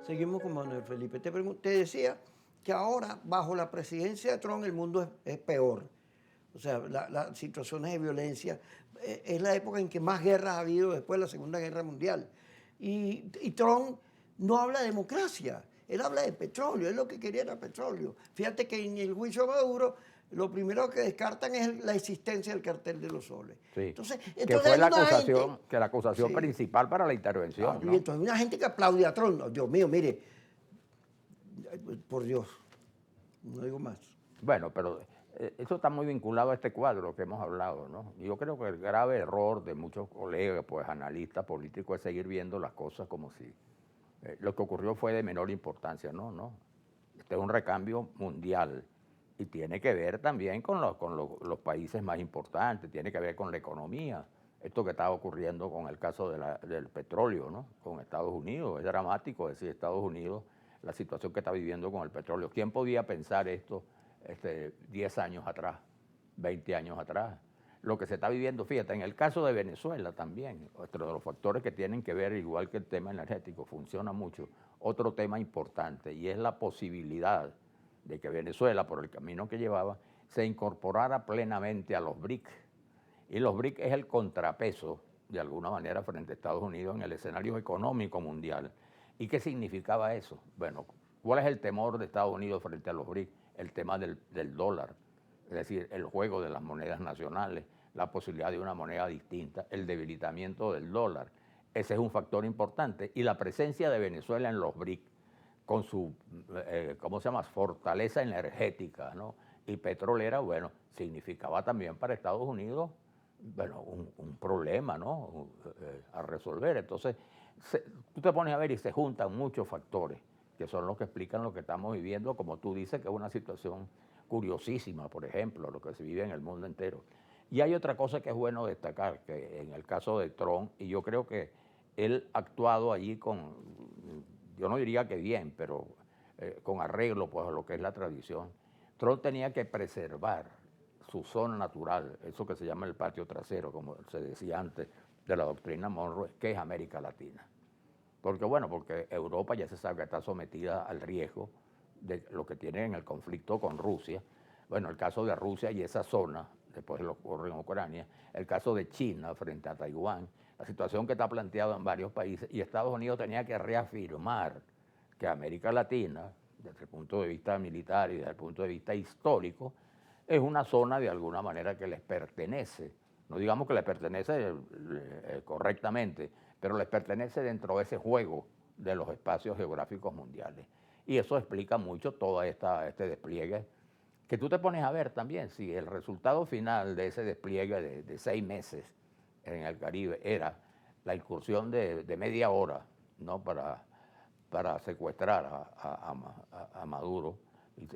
Seguimos con Manuel Felipe. Te decía que ahora, bajo la presidencia de Trump, el mundo es peor. O sea, las situaciones de violencia. Es la época en que más guerras ha habido después de la Segunda Guerra Mundial. Y Trump no habla de democracia, él habla de petróleo, él lo que quería era petróleo. Fíjate que en el juicio a Maduro, lo primero que descartan es la existencia del cartel de los soles. Sí, que Entonces fue hay una gente... la acusación Sí, principal para la intervención, claro, y ¿no? entonces hay una gente que aplaude a Trump. No, Dios mío, mire, por Dios, no digo más. Bueno, pero eso está muy vinculado a este cuadro que hemos hablado, ¿no? Y yo creo que el grave error de muchos colegas, pues analistas políticos, es seguir viendo las cosas como si lo que ocurrió fue de menor importancia. No, no. Este es un recambio mundial y tiene que ver también con los países más importantes, tiene que ver con la economía. Esto que está ocurriendo con el caso del petróleo, ¿no? Con Estados Unidos, es dramático decir Estados Unidos, la situación que está viviendo con el petróleo. ¿Quién podía pensar esto 10 años atrás, 20 años atrás? Lo que se está viviendo, fíjate, en el caso de Venezuela también, otro de los factores que tienen que ver, igual que el tema energético, funciona mucho. Otro tema importante, y es la posibilidad de que Venezuela, por el camino que llevaba, se incorporara plenamente a los BRIC. Y los BRIC es el contrapeso, de alguna manera, frente a Estados Unidos en el escenario económico mundial. ¿Y qué significaba eso? Bueno, ¿cuál es el temor de Estados Unidos frente a los BRIC? El tema del dólar, es decir, el juego de las monedas nacionales, la posibilidad de una moneda distinta, el debilitamiento del dólar. Ese es un factor importante. Y la presencia de Venezuela en los BRIC, con su, ¿cómo se llama?, fortaleza energética, ¿no?, y petrolera, bueno, significaba también para Estados Unidos, bueno, un problema, ¿no?, a resolver. Entonces, tú te pones a ver y se juntan muchos factores que son los que explican lo que estamos viviendo, como tú dices, que es una situación curiosísima, por ejemplo, lo que se vive en el mundo entero. Y hay otra cosa que es bueno destacar, que en el caso de Trump, y yo creo que él ha actuado allí con, yo no diría que bien, pero con arreglo pues, a lo que es la tradición. Trump tenía que preservar su zona natural, eso que se llama el patio trasero, como se decía antes, de la doctrina Monroe, que es América Latina. Porque bueno, porque Europa ya se sabe que está sometida al riesgo de lo que tiene en el conflicto con Rusia. Bueno, el caso de Rusia y esa zona, después de lo que ocurre en Ucrania, el caso de China frente a Taiwán, la situación que está planteada en varios países, y Estados Unidos tenía que reafirmar que América Latina, desde el punto de vista militar y desde el punto de vista histórico, es una zona de alguna manera que les pertenece. No digamos que les pertenece correctamente, pero les pertenece dentro de ese juego de los espacios geográficos mundiales. Y eso explica mucho todo este despliegue, que tú te pones a ver también, si el resultado final de ese despliegue de 6 meses en el Caribe era la incursión de media hora, ¿no?, para secuestrar a Maduro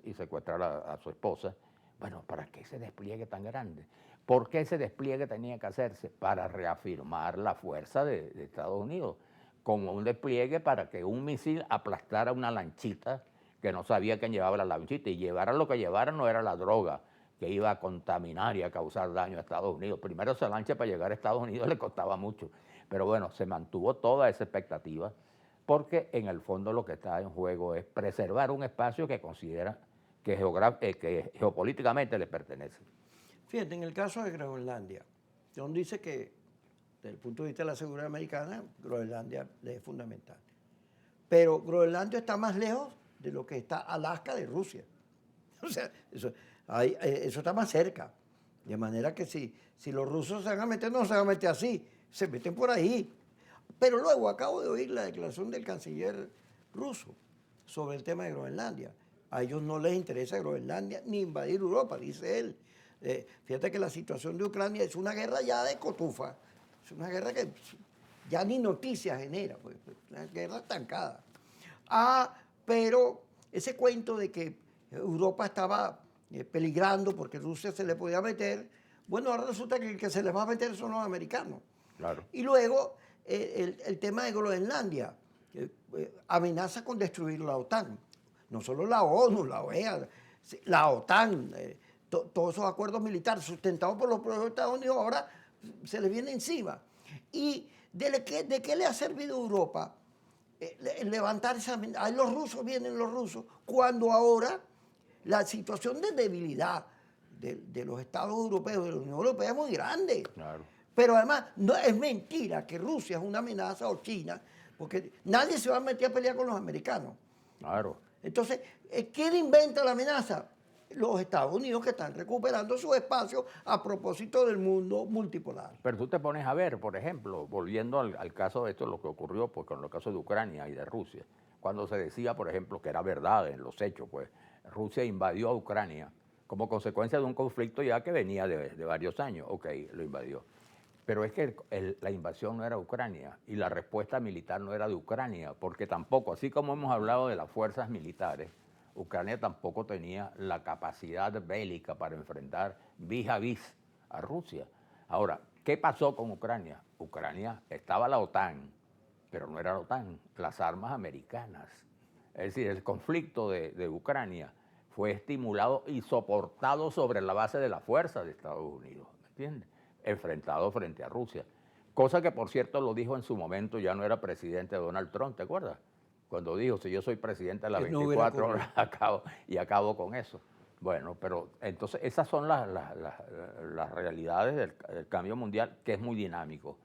y secuestrar a su esposa. Bueno, ¿para qué ese despliegue tan grande? ¿Por qué ese despliegue tenía que hacerse? Para reafirmar la fuerza de Estados Unidos, como un despliegue para que un misil aplastara una lanchita que no sabía quién llevaba la lanchita, y llevara lo que llevara no era la droga que iba a contaminar y a causar daño a Estados Unidos. Primero esa lancha para llegar a Estados Unidos le costaba mucho, pero bueno, se mantuvo toda esa expectativa, porque en el fondo lo que está en juego es preservar un espacio que considera que geopolíticamente le pertenece. Fíjate, en el caso de Groenlandia, John dice que desde el punto de vista de la seguridad americana, Groenlandia le es fundamental. Pero Groenlandia está más lejos de lo que está Alaska de Rusia. O sea, eso está más cerca. De manera que si los rusos se van a meter, no se van a meter así, se meten por ahí. Pero luego acabo de oír la declaración del canciller ruso sobre el tema de Groenlandia. A ellos no les interesa Groenlandia ni invadir Europa, dice él. Fíjate que la situación de Ucrania es una guerra ya de cotufa. Es una guerra que ya ni noticias genera, pues, una guerra estancada. Pero ese cuento de que Europa estaba peligrando porque Rusia se le podía meter, bueno, ahora resulta que el que se les va a meter son los americanos. Claro. Y luego el tema de Groenlandia, que amenaza con destruir la OTAN. No solo la ONU, la OEA, la OTAN, todos esos acuerdos militares sustentados por los propios Estados Unidos ahora se les viene encima. ¿Y de qué le ha servido a Europa levantar esa amenaza. Ahí los rusos vienen los rusos, cuando ahora la situación de debilidad de los Estados europeos, de la Unión Europea es muy grande. Claro. Pero además, no es mentira que Rusia es una amenaza o China, porque nadie se va a meter a pelear con los americanos. Claro. Entonces, ¿quién inventa la amenaza? Los Estados Unidos, que están recuperando su espacio a propósito del mundo multipolar. Pero tú te pones a ver, por ejemplo, volviendo al caso de esto, lo que ocurrió pues, con el caso de Ucrania y de Rusia, cuando se decía, por ejemplo, que era verdad en los hechos, pues Rusia invadió a Ucrania como consecuencia de un conflicto ya que venía de varios años. Ok, lo invadió. Pero es que la invasión no era Ucrania y la respuesta militar no era de Ucrania, porque tampoco, así como hemos hablado de las fuerzas militares, Ucrania tampoco tenía la capacidad bélica para enfrentar vis a vis a Rusia. Ahora, ¿qué pasó con Ucrania? Ucrania estaba la OTAN, pero no era la OTAN, las armas americanas. Es decir, el conflicto de Ucrania fue estimulado y soportado sobre la base de la fuerza de Estados Unidos, ¿me entiendes? Enfrentado frente a Rusia. Cosa que, por cierto, lo dijo en su momento, ya no era presidente Donald Trump, ¿te acuerdas? Cuando dijo, si yo soy presidente a las 24 horas, acabo con eso. Bueno, pero entonces esas son las realidades del cambio mundial, que es muy dinámico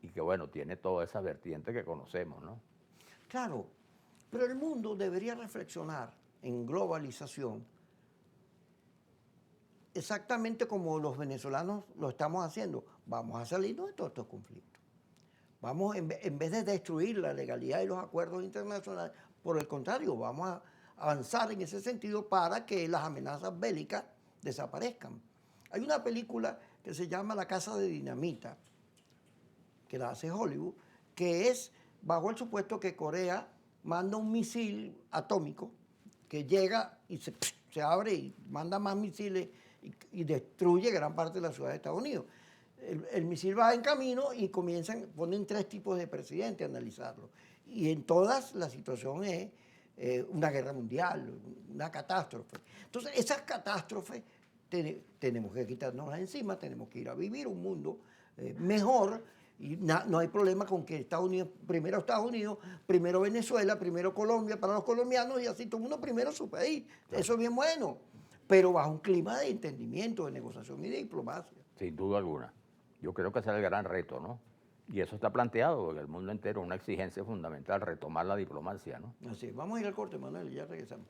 y que, bueno, tiene toda esa vertiente que conocemos, ¿no? Claro, pero el mundo debería reflexionar en globalización exactamente como los venezolanos lo estamos haciendo. Vamos a salirnos de todos estos conflictos. Vamos, en vez de destruir la legalidad y los acuerdos internacionales, por el contrario, vamos a avanzar en ese sentido para que las amenazas bélicas desaparezcan. Hay una película que se llama La Casa de Dinamita, que la hace Hollywood, que es bajo el supuesto que Corea manda un misil atómico que llega y se abre y manda más misiles y destruye gran parte de la ciudad de Estados Unidos. El misil va en camino y ponen 3 tipos de presidentes a analizarlo. Y en todas la situación es una guerra mundial, una catástrofe. Entonces, esas catástrofes tenemos que quitarnos encima, tenemos que ir a vivir un mundo mejor. Y no hay problema con que Estados Unidos, primero Venezuela, primero Colombia para los colombianos y así todo el mundo primero su país. Claro. Eso es bien bueno, pero bajo un clima de entendimiento, de negociación y de diplomacia. Sin duda alguna. Yo creo que ese es el gran reto, ¿no? Y eso está planteado en el mundo entero, una exigencia fundamental, retomar la diplomacia, ¿no? Así, vamos a ir al corte, Manuel, y ya regresamos.